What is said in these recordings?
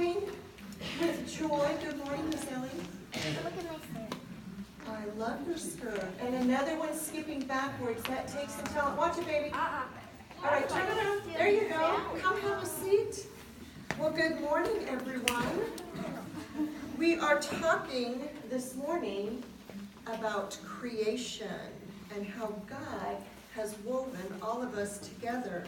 hopping with joy. Good morning, Miss Ellie. Look at my skirt. I love your skirt. And another one skipping backwards. That takes some talent. Watch it, baby. All right, turn around. There you go. Come have a seat. Well, good morning, everyone. We are talking this morning about creation and how God has woven all of us together.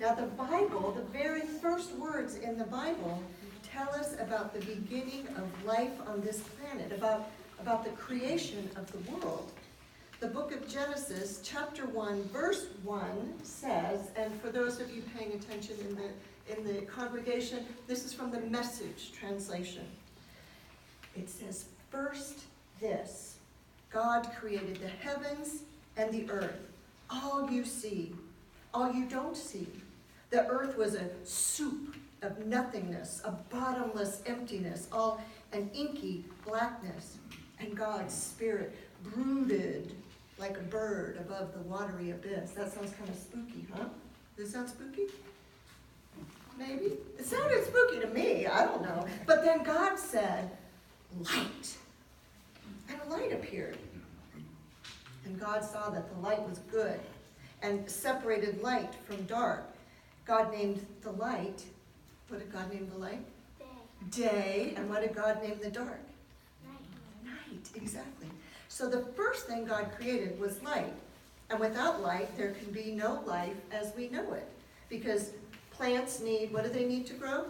Now, the Bible, the very first words in the Bible, tell us about the beginning of life on this planet, about the creation of the world. The book of Genesis, chapter 1, verse 1 says, and for those of you paying attention in the congregation, this is from the Message translation. It says, "First this, God created the heavens and the earth. All you see, all you don't see. The earth was a soup of nothingness, a bottomless emptiness, all an inky blackness. And God's Spirit brooded like a bird above the watery abyss." That sounds kind of spooky, huh? Does it sound spooky? Maybe? It sounded spooky to me, I don't know. But then God said, "Light." And a light appeared. And God saw that the light was good and separated light from dark. God named the light, what did God name the light? Day. And what did God name the dark? Night, exactly. So the first thing God created was light. And without light, there can be no life as we know it. Because plants need, what do they need to grow?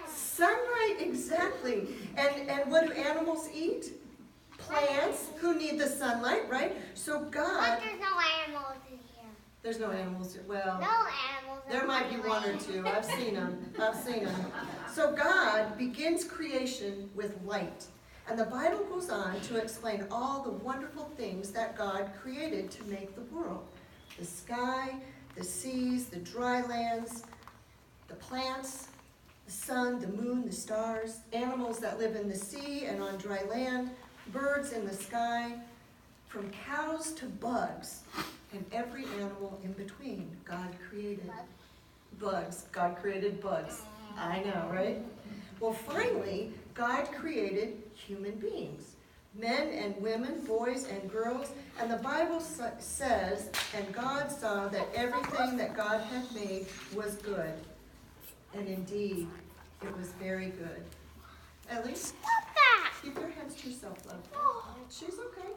Sunlight, exactly. And what do animals eat? Plants who need the sunlight, right? So God... But there's no animals in here. There's no animals. Well, No animals in there might be one or two. I've seen them. So God begins creation with light. And the Bible goes on to explain all the wonderful things that God created to make the world. The sky, the seas, the dry lands, the plants, the sun, the moon, the stars, animals that live in the sea and on dry land, birds in the sky, from cows to bugs, and every animal in between. God created bugs. God created bugs. I know, right? Well, finally, God created human beings. Men and women, boys and girls. And the Bible says, and God saw that everything that God had made was good. And indeed, it was very good. Ellie, keep your hands to yourself, love. She's okay.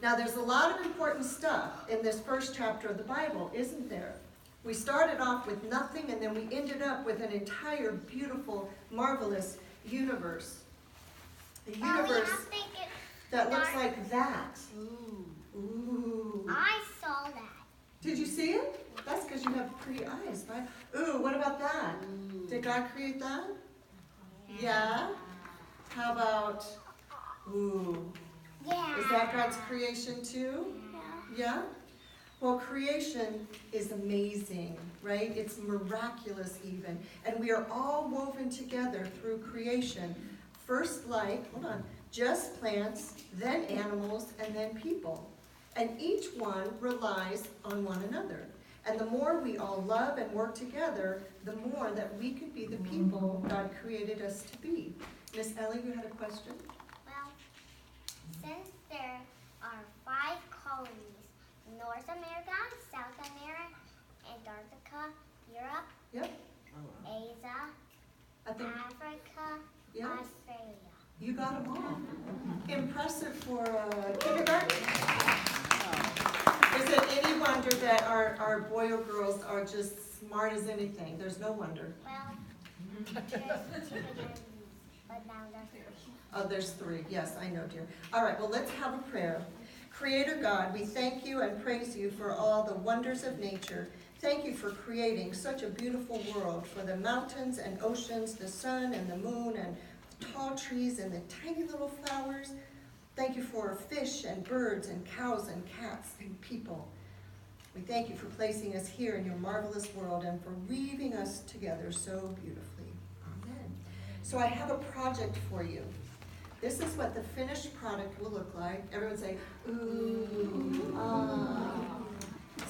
Now, there's a lot of important stuff in this first chapter of the Bible, isn't there? We started off with nothing, and then we ended up with an entire beautiful, marvelous universe. A universe that looks like that. Ooh. I saw that. Did you see it? That's because you have pretty eyes, right? Ooh, what about that? Did God create that? Yeah. How about, ooh. Yeah. Is that God's creation too? Yeah? Well, creation is amazing, right? It's miraculous even. And we are all woven together through creation. First light, just plants, then animals, and then people. And each one relies on one another. And the more we all love and work together, the more that we can be the people God created us to be. Miss Ellie, you had a question? Well, since there are 5 colonies, North America, South America, Antarctica, Europe, Yep. Asia, Africa, Yeah. Australia. You got them all. Impressive for kindergarten. Is it any wonder that our boy or girls are just smart as anything? There's no wonder. Well, there's 2 again, but now there's 3. Oh, there's 3. Yes, I know, dear. All right, well, let's have a prayer. Creator God, we thank you and praise you for all the wonders of nature. Thank you for creating such a beautiful world, for the mountains and oceans, the sun and the moon, and the tall trees and the tiny little flowers. Thank you for fish and birds and cows and cats and people. We thank you for placing us here in your marvelous world and for weaving us together so beautifully. Amen. So I have a project for you. This is what the finished product will look like. Everyone say, ooh, ah.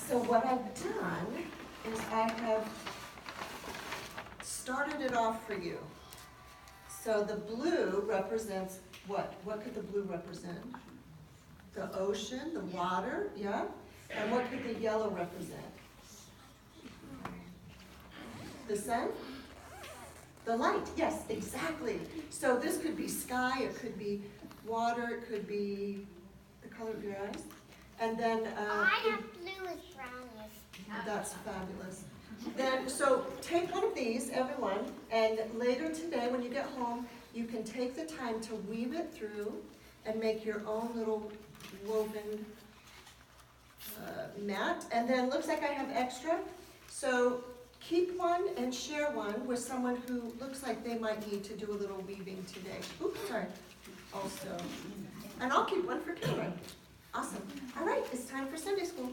So what I've done is I have started it off for you. So the blue represents what? What could the blue represent? The ocean, the water, yeah? And what could the yellow represent? The sun? The light, yes, exactly. So this could be sky, it could be water, it could be the color of your eyes. And then I have blue as brownies. that's fabulous. Then, so take one of these, everyone, and later today when you get home, you can take the time to weave it through and make your own little woven mat. And then looks like I have extra. So keep one and share one with someone who looks like they might need to do a little weaving today. Oops, sorry. Also. And I'll keep one for Cameron. Awesome. All right, it's time for Sunday school.